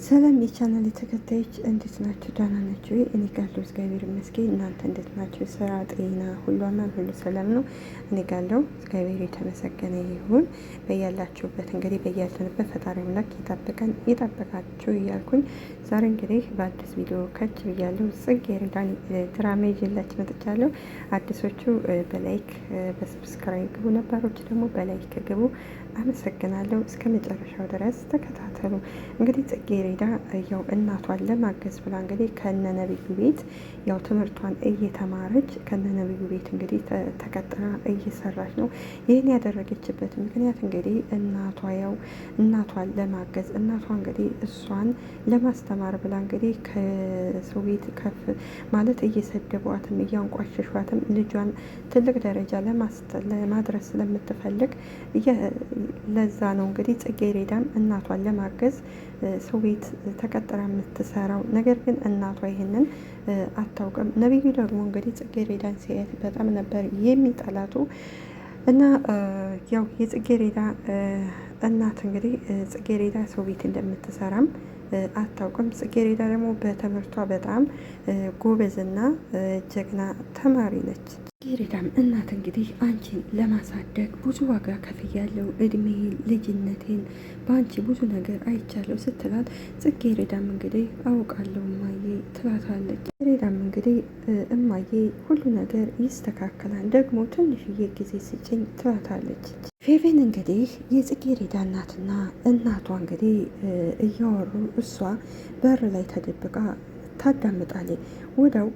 ሰላም የቻናል ተከታዮች እንዴት ናችሁ? ደህና ናችሁ? እኔ ጋለሁ እግዚአብሔር ይመስገን። እናንተ እንዴት ናችሁ? ስራ፣ ጤና ሁሉ አማን፣ ሁሉ ሰላም ነው? እኔ ጋለሁ እግዚአብሔር የተመሰገነ ይሁን። በያላችሁበት እንግዲህ በያለንበት ፈጣሪ አምላክ ይጠብቀን ይጠብቃችሁ እያልኩኝ ዛሬ እንግዲህ በአዲስ ቪዲዮ ከች ብያለሁ። ጽጌረዳን ድራማ ይዤላችሁ መጥቻለሁ። አዲሶቹ በላይክ በሰብስክራይብ ግቡ፣ ነባሮች ደግሞ በላይክ ግቡ። አመሰግናለሁ። እስከ መጨረሻው ድረስ ተከታተሉ። እንግዲህ ጽጌረዳ ያው እናቷን ለማገዝ ብላ እንግዲህ ከነነብዩ ቤት ያው ትምህርቷን እየተማረች ከነነብዩ ቤት እንግዲህ ተቀጥራ እየሰራች ነው። ይህን ያደረገችበት ምክንያት እንግዲህ እናቷን ለማገዝ እናቷ እንግዲህ እሷን ለማስተማር ብላ እንግዲህ ከሰው ቤት ከፍ ማለት እየሰደቧትም እያንቋሸሿትም ልጇን ትልቅ ደረጃ ለማድረስ ስለምትፈልግ ለዛ ነው እንግዲህ ጽጌረዳም እናቷን ለማገዝ ሰው ቤት ተቀጥራ የምትሰራው። ነገር ግን እናቷ ይህንን አታውቅም። ነብዩ ደግሞ እንግዲህ ጽጌረዳን ሲያየት በጣም ነበር የሚጠላቱ እና ያው የጽጌረዳ እናት እንግዲህ ጽጌረዳ ሰው ቤት እንደምትሰራም አታውቅም። ጽጌረዳ ደግሞ በትምህርቷ በጣም ጎበዝና ጀግና ተማሪ ነች። ጽጌረዳም እናት እንግዲህ አንቺን ለማሳደግ ብዙ ዋጋ ከፍያለሁ፣ እድሜን ልጅነቴን በአንቺ ብዙ ነገር አይቻለሁ ስትላት፣ ጽጌረዳም እንግዲህ አውቃለሁ እማዬ ትላታለች። ጽጌረዳም እንግዲህ እማዬ ሁሉ ነገር ይስተካከላል፣ ደግሞ ትንሽዬ ጊዜ ስጭኝ ትላታለች። ፌቨን እንግዲህ የጽጌረዳ እናትና እናቷ እንግዲህ እያወሩ እሷ በር ላይ ተደብቃ ታዳምጣለች። ወዲያው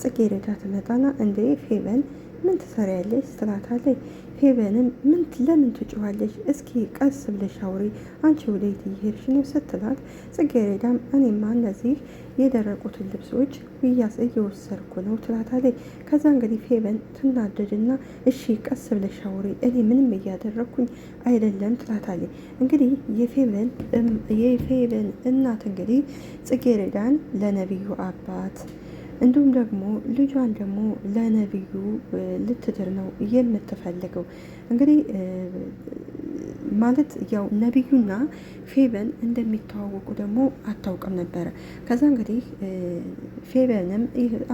ጽጌረዳ ትመጣና እንዴ ፌቨን ምን ትሰሪያለሽ? ትላታለች። ፌቨንም ለምን ትጮኻለሽ? እስኪ ቀስ ብለሽ አውሪ፣ አንቺ ወዴት እየሄድሽ ነው? ስትላት ጽጌረዳም እኔማ እነዚህ የደረቁትን ልብሶች እየወሰድኩ ነው ትላታለች። ከዛ እንግዲህ ፌቨን ትናደድና እሺ ቀስ ብለሽ አውሪ፣ እኔ ምንም እያደረግኩኝ አይደለም ትላታለች። እንግዲህ የፌቨን እናት እንግዲህ ጽጌረዳን ለነብዩ አባት እንዲሁም ደግሞ ልጇን ደግሞ ለነብዩ ልትድር ነው የምትፈልገው። እንግዲህ ማለት ያው ነብዩና ፌቨን እንደሚተዋወቁ ደግሞ አታውቅም ነበረ። ከዛ እንግዲህ ፌቨንም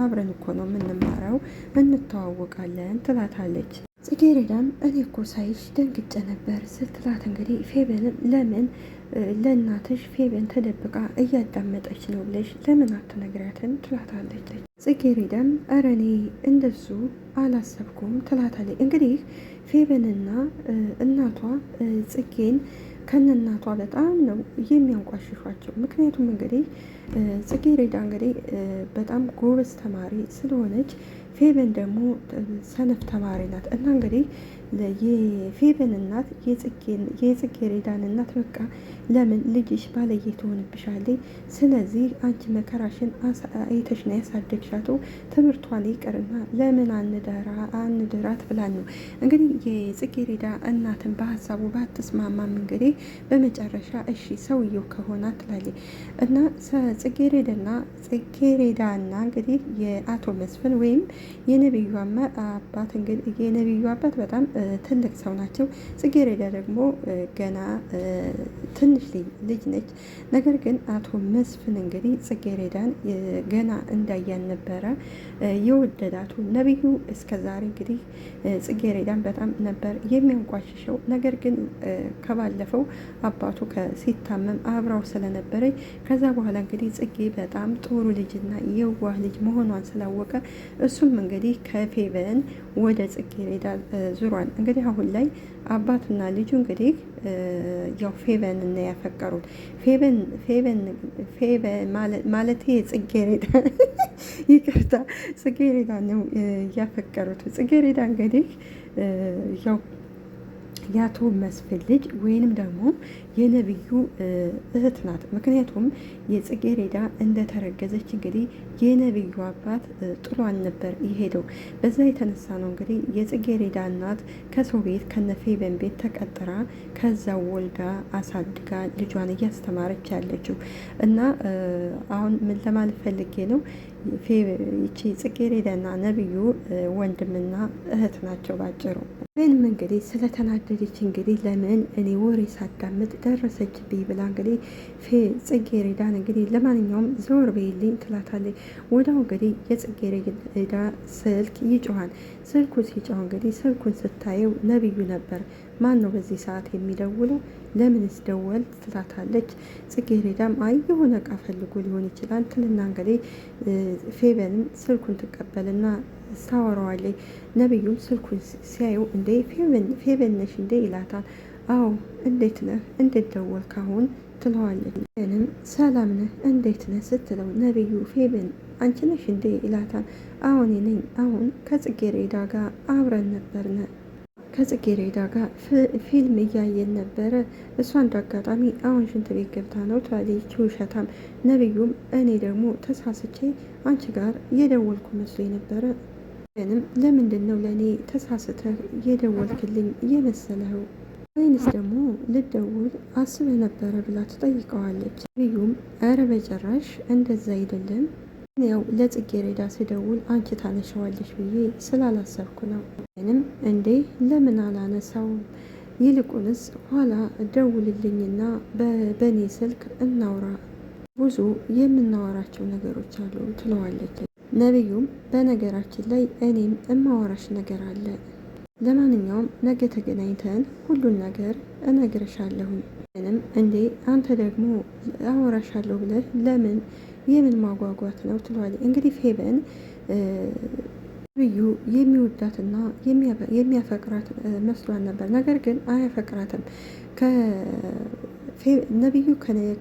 አብረን እኮ ነው የምንማረው እንተዋወቃለን ትላታለች። ጽጌረዳም እኔ እኮ ሳይሽ ደንግጬ ነበር ስትላት እንግዲህ ፌቨንም ለምን ለእናትሽ ፌቨን ተደብቃ እያዳመጠች ነው ብለሽ ለምን አትነግሪያትም? ትላታለች። ጽጌረዳም ኧረ እኔ እንደሱ አላሰብኩም ትላታለች። እንግዲህ ፌቨንና እናቷ ጽጌን ከነናቷ በጣም ነው የሚያንቋሽሿቸው። ምክንያቱም እንግዲህ ጽጌረዳ እንግዲህ በጣም ጎበዝ ተማሪ ስለሆነች ፌቨን ደግሞ ሰነፍ ተማሪ ናት እና እንግዲህ የፌቨን እናት የጽጌረዳን እናት በቃ ለምን ልጅሽ ባለየ ትሆንብሻለች፣ ስለዚህ አንቺ መከራሽን አይተሽ ነው ያሳደግሻቱ፣ ትምህርቷን ይቅርና ለምን አንድራት ብላን ነው እንግዲህ የጽጌረዳ እናትን በሀሳቡ ባትስማማም እንግዲህ በመጨረሻ እሺ ሰውየው ከሆነ ትላለች እና ጽጌረዳና እንግዲህ የአቶ መስፍን ወይም የነብዩ አባት እንግዲህ የነብዩ አባት በጣም ትልቅ ሰው ናቸው። ጽጌረዳ ደግሞ ገና ትንሽ ልጅ ነች። ነገር ግን አቶ መስፍን እንግዲህ ጽጌረዳን ገና እንዳያን ነበረ የወደዳቱ። ነብዩ እስከዛሬ እንግዲህ ጽጌረዳን በጣም ነበር የሚያንቋሽሸው። ነገር ግን ከባለፈው አባቱ ሲታመም አብራው ስለነበረች ከዛ በኋላ እንግዲህ ጽጌ በጣም ጥሩ ልጅና የዋህ ልጅ መሆኗን ስላወቀ እሱም እንግዲህ ከፌቨን ወደ ጽጌረዳ ዙሯን። እንግዲህ አሁን ላይ አባትና ልጁ እንግዲህ ያው ፌቨን እና ያፈቀሩት ፌቨን ማለት ጽጌረዳ ይቅርታ ጽጌረዳ ነው ያፈቀሩት። ጽጌረዳ እንግዲህ ያው የአቶ መስፍን ልጅ ወይንም ደግሞ የነብዩ እህት ናት። ምክንያቱም የጽጌረዳ እንደተረገዘች እንግዲህ የነብዩ አባት ጥሏን ነበር የሄደው። በዛ የተነሳ ነው እንግዲህ የጽጌረዳ እናት ከሰው ቤት ከነፌቨን ቤት ተቀጥራ ከዛ ወልዳ አሳድጋ ልጇን እያስተማረች ያለችው እና አሁን ምን ለማለት ፈልጌ ነው ይቺ ጽጌረዳና ነብዩ ወንድምና እህት ናቸው ባጭሩ። ምንም እንግዲህ ስለተናደደች እንግዲህ ለምን እኔ ወሬ ሳዳምጥ ደረሰችብኝ ብላ እንግዲህ ጽጌረዳን እንግዲህ ለማንኛውም ዘወር በይልኝ ትላታለች። ወዲያው እንግዲህ የጽጌረዳ ስልክ ይጮሃል። ስልኩ ሲጮህ እንግዲህ ስልኩን ስታየው ነብዩ ነበር። ማን ነው በዚህ ሰዓት የሚደውለው? ለምንስ ደወል ትላታለች። ጽጌረዳም አይ የሆነ እቃ ፈልጎ ሊሆን ይችላል ትልና እንግዲህ ፌበንም ስልኩን ትቀበልና ታወራዋለች። ነብዩም ስልኩን ሲያየው እንዴ ፌበን ነሽ እንዴ ይላታል። አዎ እንዴት ነህ እንዴት ደወልክ አሁን ትለዋለች። ፌበንም ሰላም ነህ እንዴት ነህ ስትለው ነብዩ ፌበን አንቺ ነሽ እንዴ ይላታል። አሁን ነኝ አሁን ከጽጌረዳ ጋር አብረን ነበርነ ከጽጌረዳ ጋር ፊልም እያየን ነበረ። እሷ እንደ አጋጣሚ አሁን ሽንት ቤት ገብታ ነው ትላለች ውሸታም። ነብዩም እኔ ደግሞ ተሳስቼ አንቺ ጋር የደወልኩ መስሎኝ ነበረ። ግንም ለምንድን ነው ለእኔ ተሳስተህ የደወልክልኝ የመሰለው? ወይንስ ደግሞ ልደውል አስበህ ነበረ ብላ ትጠይቀዋለች። ነብዩም ኧረ በጭራሽ እንደዛ አይደለም ያው ለጽጌረዳ ስደውል አንቺ ታነሻዋለሽ ብዬ ስላላሰብኩ ነው። ምንም እንዴ ለምን አላነሳውም? ይልቁንስ ኋላ ደውልልኝና በእኔ ስልክ እናውራ፣ ብዙ የምናወራቸው ነገሮች አሉ ትለዋለች። ነብዩም በነገራችን ላይ እኔም እማወራሽ ነገር አለ። ለማንኛውም ነገ ተገናኝተን ሁሉን ነገር እነግርሻለሁኝ። ምንም እንዴ አንተ ደግሞ አወራሻለሁ ብለህ ለምን የምን ማጓጓት ነው ትለዋለች። እንግዲህ ፌበን ነብዩ የሚወዳትና የሚያፈቅራት መስሏን ነበር። ነገር ግን አያፈቅራትም። ነብዩ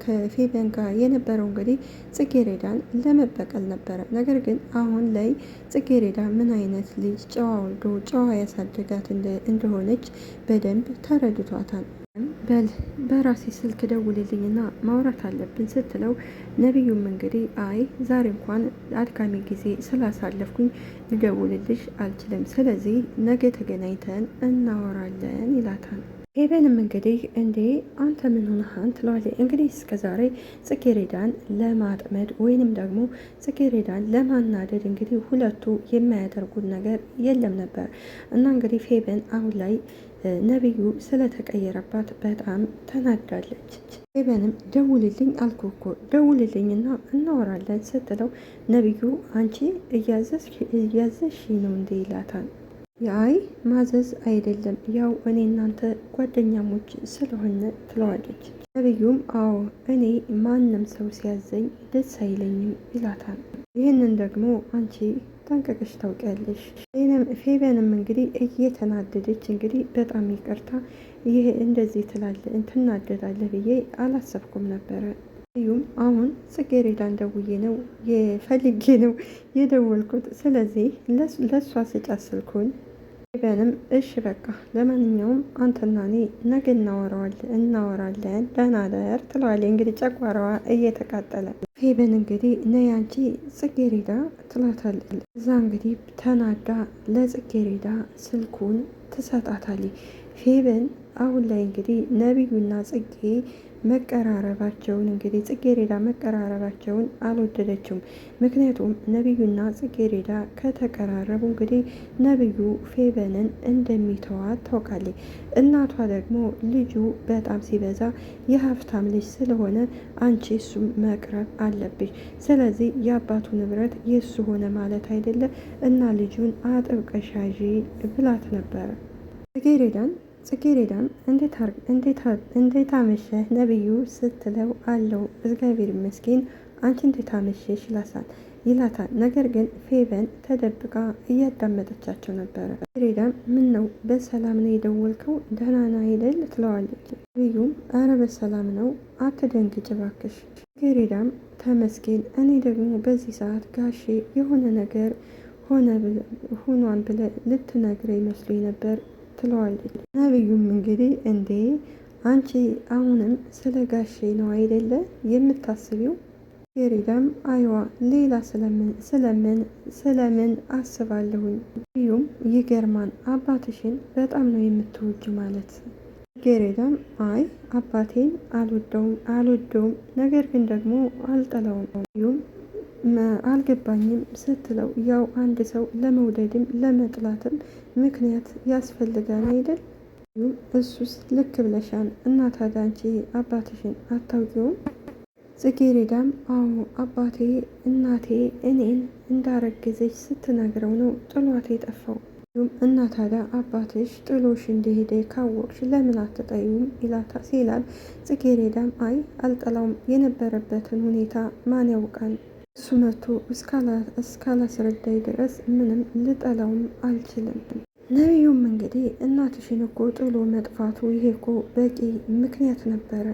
ከፌበን ጋር የነበረው እንግዲህ ጽጌረዳን ለመበቀል ነበረ። ነገር ግን አሁን ላይ ጽጌረዳ ምን አይነት ልጅ ጨዋ ወልዶ ጨዋ ያሳደጋት እንደሆነች በደንብ ተረድቷታል። በል በራሴ ስልክ ደውልልኝና ማውራት አለብን ስትለው ነብዩም እንግዲህ አይ ዛሬ እንኳን አድካሚ ጊዜ ስላሳለፍኩኝ ልደውልልሽ አልችልም፣ ስለዚህ ነገ ተገናኝተን እናወራለን ይላታል። ፌበንም እንግዲህ እንዴ አንተ ምን ሆነሃን ትለዋለች። እንግዲህ እስከ ዛሬ ጽጌረዳን ለማጥመድ ወይንም ደግሞ ጽጌረዳን ለማናደድ እንግዲህ ሁለቱ የማያደርጉት ነገር የለም ነበር እና እንግዲህ ፌበን አሁን ላይ ነብዩ ስለተቀየረባት በጣም ተናዳለች። ፌበንም ደውልልኝ አልኩ እኮ ደውልልኝና እናወራለን ስትለው ነብዩ አንቺ እያዘዝሽ ነው እንዴ ይላታል። አይ ማዘዝ አይደለም ያው እኔ እናንተ ጓደኛሞች ስለሆነ ትለዋለች። ነብዩም አዎ እኔ ማንም ሰው ሲያዘኝ ደስ አይለኝም ይላታል። ይህንን ደግሞ አንቺ ጠንቀቅሽ ታውቂያለሽ። ፌበንም እንግዲህ እየተናደደች እንግዲህ በጣም ይቅርታ ይህ እንደዚህ ትናደዳለህ ብዬ አላሰብኩም ነበረ። ነብዩም አሁን ጽጌረዳን ደውዬ ነው ፈልጌ ነው የደወልኩት፣ ስለዚህ ለእሷ ስጫት ስልኩን። ፌበንም እሺ በቃ ለማንኛውም አንተና እኔ ነገ እናወራለን ደህና ደር ትለዋለች። እንግዲህ ጨጓራዋ እየተቃጠለ ፌበን እንግዲህ ነይ አንቺ ጽጌረዳ ትላታለች። እዛ እንግዲህ ተናዳ ለጽጌረዳ ስልኩን ትሰጣታለች። ፌበን አሁን ላይ እንግዲህ ነብዩና ጽጌ መቀራረባቸውን እንግዲህ ጽጌረዳ መቀራረባቸውን አልወደደችውም። ምክንያቱም ነብዩና ጽጌረዳ ከተቀራረቡ እንግዲህ ነብዩ ፌበንን እንደሚተዋት ታውቃለች። እናቷ ደግሞ ልጁ በጣም ሲበዛ የሀብታም ልጅ ስለሆነ አንቺ እሱም መቅረብ አለብሽ፣ ስለዚህ የአባቱ ንብረት የእሱ ሆነ ማለት አይደለም እና ልጁን አጥብቀሽ ያዢ ብላት ነበረ። ጽጌረዳም እንዴት አመሸህ ነብዩ ስትለው አለው እግዚአብሔር ይመስገን አንቺ እንዴት አመሸሽ ይላታል። ነገር ግን ፌበን ተደብቃ እያዳመጠቻቸው ነበረ። ጽጌረዳም ምን ነው በሰላም ነው የደወልከው ደህና ነህ አይደል ትለዋለች። ነብዩም አረ በሰላም ነው አትደንግጭ እባክሽ። ጽጌረዳም ተመስገን እኔ ደግሞ በዚህ ሰዓት ጋሼ የሆነ ነገር ሆኗን ብለህ ልትነግረኝ መስሎኝ ነበር ትለዋለች። ነብዩም እንግዲህ እንዴ አንቺ አሁንም ስለ ጋሼ ነው አይደለ የምታስቢው? ጽጌረዳም አይዋ ሌላ ስለምን አስባለሁኝ። ነብዩም ይገርማል አባትሽን በጣም ነው የምትወጁ ማለት። ጽጌረዳም አይ አባቴን አልወደውም ነገር ግን ደግሞ አልጠላውም። ነብዩም አልገባኝም ስትለው ያው አንድ ሰው ለመውደድም ለመጥላትም ምክንያት ያስፈልጋል አይደል? እሱስ ልክ ብለሻን እና ታዲያ አንቺ አባትሽን አታውቂውም? ጽጌሬዳም አዎ አባቴ እናቴ እኔን እንዳረገዘች ስትነግረው ነው ጥሏት የጠፋው። እና ታዲያ አባትሽ ጥሎሽ እንደሄደ ካወቅሽ ለምን አትጠይውም ሲላል፣ ጽጌሬዳም አይ አልጠላውም፣ የነበረበትን ሁኔታ ማን ያውቃል፣ እሱ መጥቶ እስካላስረዳይ ድረስ ምንም ልጠላውም አልችልም። ነቢዩም እንግዲህ እናትሽን እኮ ጥሎ መጥፋቱ ይሄ እኮ በቂ ምክንያት ነበረ።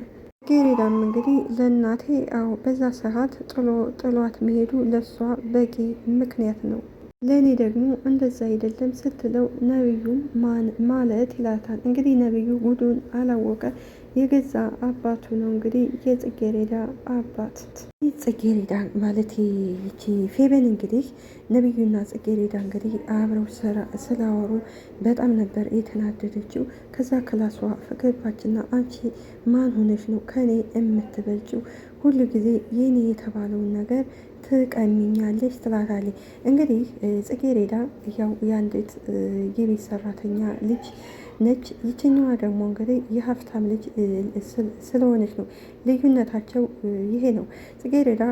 ጽጌሬዳም እንግዲህ ለእናቴ አዎ በዛ ሰዓት ጥሏት መሄዱ ለሷ በቂ ምክንያት ነው፣ ለእኔ ደግሞ እንደዛ አይደለም ስትለው፣ ነቢዩም ማለት ይላታል። እንግዲህ ነቢዩ ጉዱን አላወቀ፣ የገዛ አባቱ ነው እንግዲህ የጽጌሬዳ አባት። ጽጌሬዳ ማለት ይቺ ፌበን እንግዲህ ነቢዩና ጽጌሬዳ እንግዲህ አብረው ስላወሩ በጣም ነበር የተናደደችው። ከዛ ክላሷ ገባችና አንቺ ማን ሆነች ነው ከኔ የምትበልጭው? ሁሉ ጊዜ የኔ የተባለውን ነገር ትቀሚኛለች ትላታለች። እንግዲህ ጽጌሬዳ ያው የአንዲት የቤት ሰራተኛ ልጅ ነች። ይችኛዋ ደግሞ እንግዲህ የሀብታም ልጅ ስለሆነች ነው። ልዩነታቸው ይሄ ነው። ጽጌሬዳ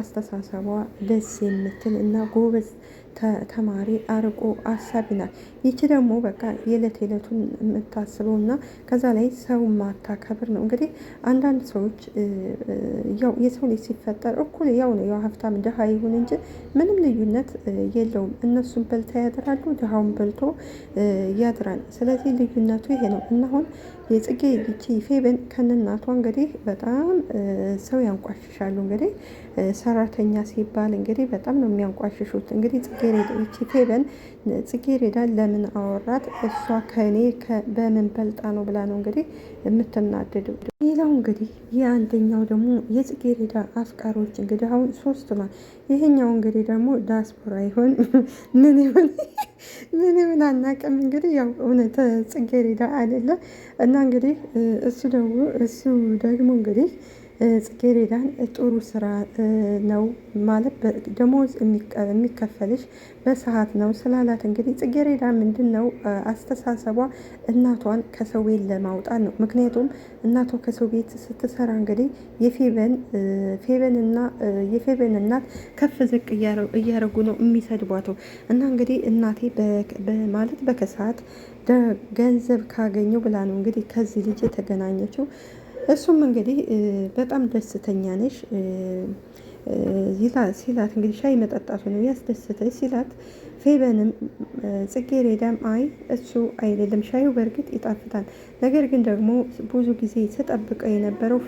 አስተሳሰቧ ደስ የምትል እና ጎበዝ ተማሪ አርቆ አሳቢ ናት። ይቺ ደግሞ በቃ የዕለት የዕለቱን የምታስበው እና ከዛ ላይ ሰው ማታከብር ነው። እንግዲህ አንዳንድ ሰዎች ያው የሰው ልጅ ሲፈጠር እኩል ያው ነው። ያው ሀብታም ድሃ ይሁን እንጂ ምንም ልዩነት የለውም። እነሱም በልታ ያድራሉ፣ ድሃውን በልቶ ያድራል። ስለዚህ ልዩነቱ ይሄ ነው እና አሁን የጽጌ ይቺ ፌበን ከነናቷ እንግዲህ በጣም ሰው ያንቋሽሻሉ። እንግዲህ ሰራተኛ ሲባል እንግዲህ በጣም ነው የሚያንቋሽሹት። እንግዲህ ይቺ ፌበን ጽጌሬዳ ለምን አወራት እሷ ከእኔ በምን በልጣ ነው ብላ ነው እንግዲህ የምትናደደው። ሌላው እንግዲህ የአንደኛው ደግሞ የጽጌሬዳ አፍቃሪዎች እንግዲህ አሁን ሶስት ነው። ይሄኛው እንግዲህ ደግሞ ዳስፖራ ይሆን ምን ይሁን አናውቅም። እንግዲህ ያው እውነት ጽጌሬዳ አይደለ እና እንግዲህ እሱ ደግሞ እንግዲህ ጽጌሬዳን ጥሩ ስራ ነው ማለት ደሞዝ የሚከፈልሽ በሰዓት ነው ስላላት እንግዲህ ጽጌሬዳ ምንድን ነው አስተሳሰቧ እናቷን ከሰው ቤት ለማውጣት ነው። ምክንያቱም እናቷ ከሰው ቤት ስትሰራ እንግዲህ የፌበን እናት ከፍ ዝቅ እያረጉ ነው የሚሰድቧተው እና እንግዲህ እናቴ ማለት በከሰዓት ገንዘብ ካገኘው ብላ ነው እንግዲህ ከዚህ ልጅ የተገናኘችው። እሱም እንግዲህ በጣም ደስተኛ ነሽ ሲላት እንግዲህ ሻይ መጠጣቱ ነው ያስደስተች ሲላት፣ ፌበንም ጽጌሬዳም አይ እሱ አይደለም ሻዩ በእርግጥ ይጣፍጣል፣ ነገር ግን ደግሞ ብዙ ጊዜ ስጠብቀው የነበረው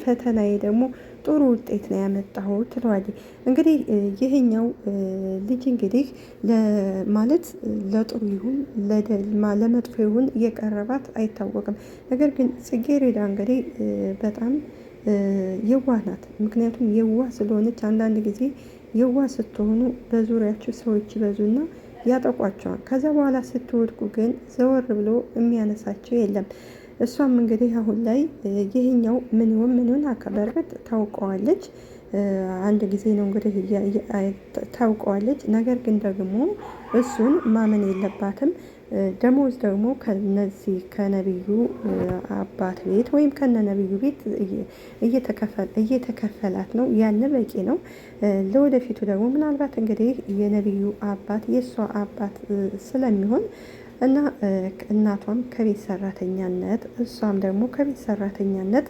ፈተናዬ ደግሞ ጥሩ ውጤት ነው ያመጣው ትለዋለች። እንግዲህ ይሄኛው ልጅ እንግዲህ ማለት ለጥሩ ይሁን ለመጥፎ ይሁን የቀረባት አይታወቅም። ነገር ግን ጽጌሬዳ እንግዲህ በጣም የዋህ ናት። ምክንያቱም የዋህ ስለሆነች አንዳንድ ጊዜ የዋህ ስትሆኑ በዙሪያችሁ ሰዎች ይበዙና ያጠቋቸዋል። ከዛ በኋላ ስትወድቁ ግን ዘወር ብሎ የሚያነሳቸው የለም። እሷም እንግዲህ አሁን ላይ ይህኛው ምን በእርግጥ ታውቀዋለች። አንድ ጊዜ ነው እንግዲህ ታውቀዋለች። ነገር ግን ደግሞ እሱን ማመን የለባትም። ደሞዝ ደግሞ ከነቢዩ አባት ቤት ወይም ከነ ነቢዩ ቤት እየተከፈላት ነው። ያን በቂ ነው። ለወደፊቱ ደግሞ ምናልባት እንግዲህ የነቢዩ አባት የእሷ አባት ስለሚሆን እና እናቷም ከቤት ሰራተኛነት እሷም ደግሞ ከቤት ሰራተኛነት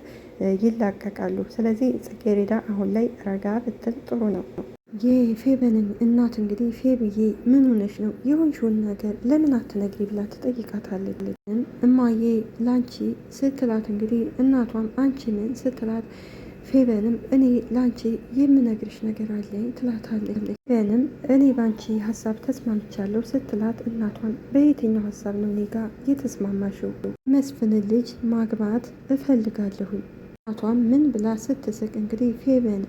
ይላቀቃሉ። ስለዚህ ጽጌሬዳ አሁን ላይ ረጋ ብትል ጥሩ ነው። የፌበንን እናት እንግዲህ ፌብዬ ምን ሆነሽ ነው የሆንሽውን ነገር ለምን አትነግሪ ብላ ትጠይቃታለች። እማዬ ላንቺ ስትላት እንግዲህ እናቷም አንቺ ምን ስትላት፣ ፌበንም እኔ ላንቺ የምነግርሽ ነገር አለኝ ትላታለች። ፌበንም እኔ ባንቺ ሀሳብ ተስማምቻለሁ ስትላት፣ እናቷን በየትኛው ሀሳብ ነው እኔ ጋር የተስማማሽው? መስፍንን ልጅ ማግባት እፈልጋለሁኝ። እናቷም ምን ብላ ስትስቅ እንግዲህ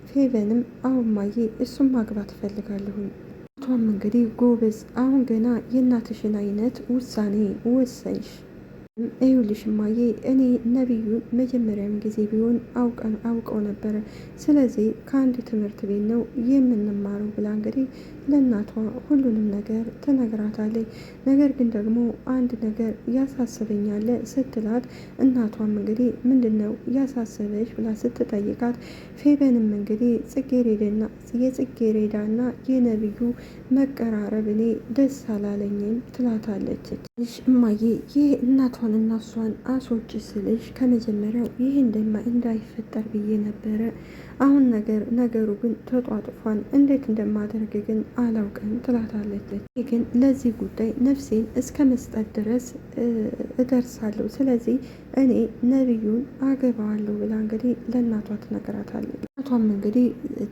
ፌበንም አሁን ማዬ እሱም ማግባት እፈልጋለሁኝ። እናቷም እንግዲህ ጎበዝ፣ አሁን ገና የእናትሽን አይነት ውሳኔ ወሰንሽ ይኸውልሽ እማዬ እኔ ነቢዩን መጀመሪያም ጊዜ ቢሆን አውቀው ነበረ። ስለዚህ ከአንድ ትምህርት ቤት ነው የምንማረው ብላ እንግዲህ ለእናቷ ሁሉንም ነገር ትነግራታለች። ነገር ግን ደግሞ አንድ ነገር ያሳስበኛል ስትላት እናቷም እንግዲህ ምንድን ነው ያሳሰበች ብላ ስትጠይቃት ፌበንም እንግዲህ የጽጌሬዳና የነቢዩ መቀራረብ እኔ ደስ አላለኝም ትላታለች። እማዬ ይህ እናቷን እና እሷን አስወጪ ስልሽ ከመጀመሪያው ይህ እንዳይፈጠር ብዬ ነበረ። አሁን ነገሩ ግን ተጧጥፏን እንዴት እንደማደርግ ግን አላውቅም ትላታለች። ግን ለዚህ ጉዳይ ነፍሴን እስከ መስጠት ድረስ እደርሳለሁ። ስለዚህ እኔ ነቢዩን አገባዋለሁ ብላ እንግዲህ ለእናቷ ትነግራታለች። እናቷም እንግዲህ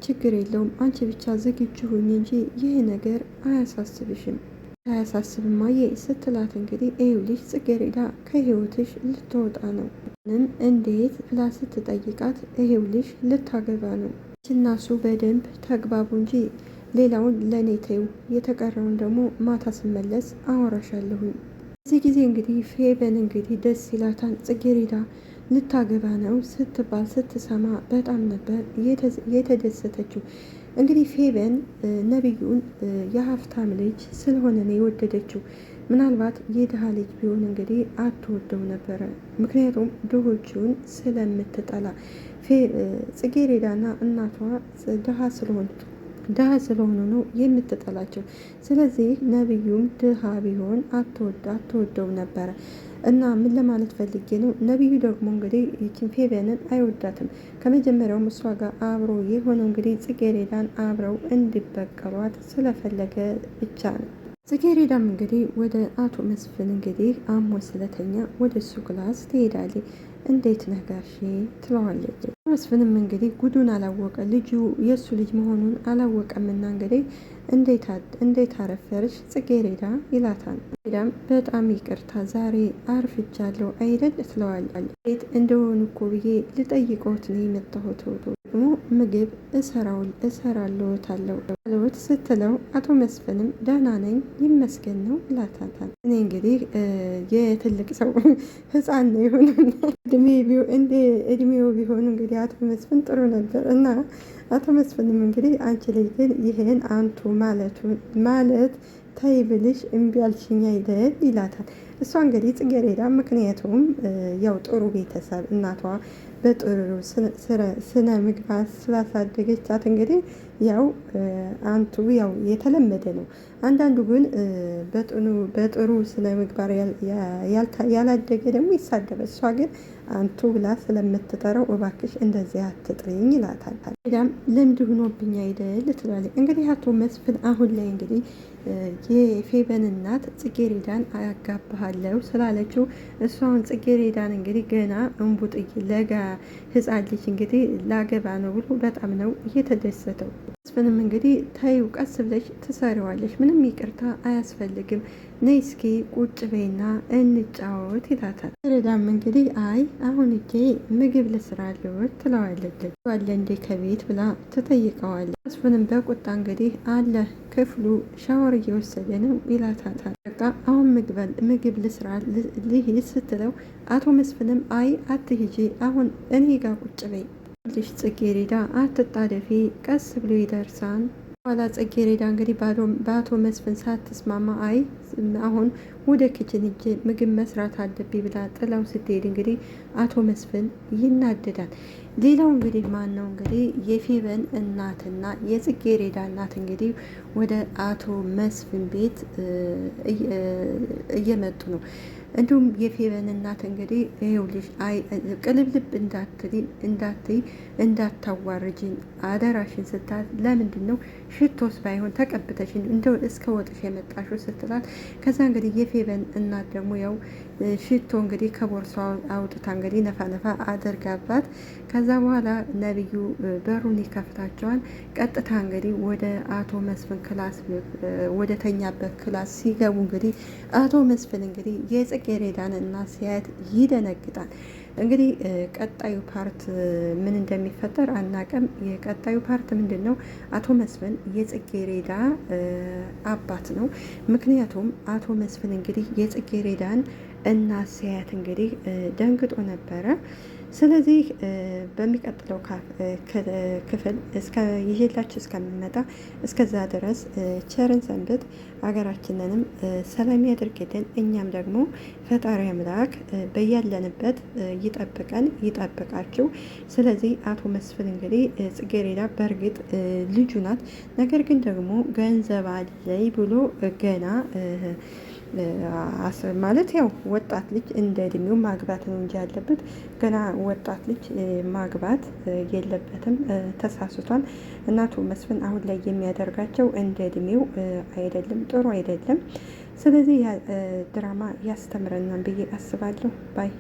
ችግር የለውም አንቺ ብቻ ዝግጁ ሁኝ እንጂ ይህ ነገር አያሳስብሽም አያሳስብማዬ ስትላት እንግዲህ ይኸውልሽ ጽጌረዳ ከህይወትሽ ልትወጣ ነው። እንዴት ብላ ስትጠይቃት ይኸውልሽ ልታገባ ነው። እናሱ በደንብ ተግባቡ እንጂ ሌላውን ለእኔ ተይው፣ የተቀረውን ደግሞ ማታ ስመለስ አወራሻለሁኝ። እዚህ ጊዜ እንግዲህ ፌበን እንግዲህ ደስ ይላታል። ጽጌረዳ ልታገባ ነው ስትባል ስትሰማ በጣም ነበር የተደሰተችው። እንግዲህ ፌበን ነቢዩን የሀብታም ልጅ ስለሆነ ነው የወደደችው። ምናልባት የድሃ ልጅ ቢሆን እንግዲህ አትወደው ነበረ። ምክንያቱም ድሆቹን ስለምትጠላ ጽጌረዳና እናቷ ድሃ ስለሆኑ ነው የምትጠላቸው። ስለዚህ ነቢዩም ድሃ ቢሆን አትወደው ነበረ። እና ምን ለማለት ፈልጌ ነው፣ ነቢዩ ደግሞ እንግዲህ ይችን ፌበንን አይወዳትም። ከመጀመሪያውም እሷ ጋር አብሮ የሆነው እንግዲህ ጽጌረዳን አብረው እንዲበቀሏት ስለፈለገ ብቻ ነው። ጽጌረዳም እንግዲህ ወደ አቶ መስፍን እንግዲህ አሞ ስለተኛ ወደ እሱ ክላስ ትሄዳለች። እንዴት ነህ ጋሼ ትለዋለች። መስፍንም እንግዲህ ጉዱን አላወቀ፣ ልጁ የእሱ ልጅ መሆኑን አላወቀምና እንግዲህ እንዴት አረፈርሽ ጽጌረዳ ይላታል። ጽጌረዳም በጣም ይቅርታ ዛሬ አርፍጃለሁ አይደል ትለዋለች። ቤት እንደሆኑ እኮ ብዬ ልጠይቅዎት ነው የመጣሁት፣ ደግሞ ምግብ እሰራለሁታለሁ ስትለው አቶ መስፍንም ደህና ነኝ ይመስገን ነው ይላታል። እኔ እንግዲህ የትልቅ ሰው ህፃን ነው የሆነ እድሜው ቢሆን እንግዲህ አቶ መስፍን ጥሩ ነበር እና አቶ መስፍንም እንግዲህ አንቺ ልጅ ግን ይህን አንቱ ማለት ታይ ብልሽ እምቢ አልሽኝ አይደል ይላታል። እሷ እንግዲህ ጽጌረዳ ምክንያቱም ያው ጥሩ ቤተሰብ እናቷ በጥሩ ስነ ምግባር ስላሳደገቻት እንግዲህ ያው አንቱ ያው የተለመደ ነው። አንዳንዱ ግን በጥሩ ስነ ምግባር ያላደገ ደግሞ ይሳደባል። እሷ ግን አንቱ ብላ ስለምትጠራው እባክሽ እንደዚያ አትጥሪኝ ይላታል። ዳም ልምድ ሆኖብኝ አይደል ትላለች። እንግዲህ አቶ መስፍን አሁን ላይ እንግዲህ የፌበን እናት ጽጌረዳን አያጋባሃለሁ ስላለችው እሷን ጽጌረዳን እንግዲህ ገና እንቡጥዬ ለጋ ህፃን ልጅ እንግዲህ ላገባ ነው ብሎ በጣም ነው እየተደሰተው። መስፍንም እንግዲህ ታዩ ቀስ ብለሽ ትሰሪዋለሽ፣ ምንም ይቅርታ አያስፈልግም፣ ነይ እስኪ ቁጭ በይና እንጫወት ይላታል። ጽጌረዳም እንግዲህ አይ አሁን እጄ ምግብ ልስራለሁ ትለዋለች። አለ እንዴ ከቤት ብላ ትጠይቀዋለች። መስፍንም በቁጣ እንግዲህ አለ ክፍሉ ሻወር እየወሰደ ነው ይላታታል። በቃ አሁን ምግብ ልስራ ልሂድ ስትለው አቶ መስፍንም አይ አትሂጂ፣ አሁን እኔ ጋር ቁጭ በይ ልጅ ጽጌረዳ አትጣደፊ፣ ቀስ ብሎ ይደርሳል። ኋላ ጽጌረዳ እንግዲህ በአቶ መስፍን ሳትስማማ አይ አሁን ወደ ኪችን ሂጅ ምግብ መስራት አለብኝ ብላ ጥላው ስትሄድ እንግዲህ አቶ መስፍን ይናደዳል። ሌላው እንግዲህ ማን ነው እንግዲህ የፌበን እናትና የጽጌረዳ እናት እንግዲህ ወደ አቶ መስፍን ቤት እየመጡ ነው። እንዲሁም የፌበን እናት እንግዲህ ይኸውልሽ ቅልብልብ እንዳታዋርጅን አደራሽን ስትላት፣ ለምንድን ነው ሽቶስ ባይሆን ተቀብተሽን እንደው እስከ ወጥሽ የመጣሽው ስትላት፣ ከዛ እንግዲህ የፌበን እናት ደግሞ ያው ሽቶ እንግዲህ ከቦርሷ አውጥታ እንግዲህ ነፋ ነፋ አድርጋባት፣ ከዛ በኋላ ነቢዩ በሩን ይከፍታቸዋል። ቀጥታ እንግዲህ ወደ አቶ መስፍን ክላስ ወደ ተኛበት ክላስ ሲገቡ እንግዲህ አቶ መስፍን እንግዲህ የጽጌረዳን እናት ሲያየት ይደነግጣል። እንግዲህ ቀጣዩ ፓርት ምን እንደሚፈጠር አናቅም። የቀጣዩ ፓርት ምንድን ነው? አቶ መስፍን የጽጌረዳ አባት ነው። ምክንያቱም አቶ መስፍን እንግዲህ የጽጌረዳን እና ሲያያት እንግዲህ ደንግጦ ነበረ። ስለዚህ በሚቀጥለው ክፍል ይዤላችሁ እስከምንመጣ እስከዛ ድረስ ቸርን ሰንብት። ሀገራችንንም ሰላም ያድርግልን። እኛም ደግሞ ፈጣሪ አምላክ በያለንበት ይጠብቀን ይጠብቃችሁ። ስለዚህ አቶ መስፍን እንግዲህ ጽጌረዳ በእርግጥ ልጁ ናት፣ ነገር ግን ደግሞ ገንዘብ አለኝ ብሎ ገና ማለት ያው ወጣት ልጅ እንደ እድሜው ማግባት ነው እንጂ ያለበት ገና ወጣት ልጅ ማግባት የለበትም። ተሳስቷል። እናቱ መስፍን አሁን ላይ የሚያደርጋቸው እንደ እድሜው አይደለም፣ ጥሩ አይደለም። ስለዚህ ድራማ ያስተምረናል ብዬ አስባለሁ። ባይ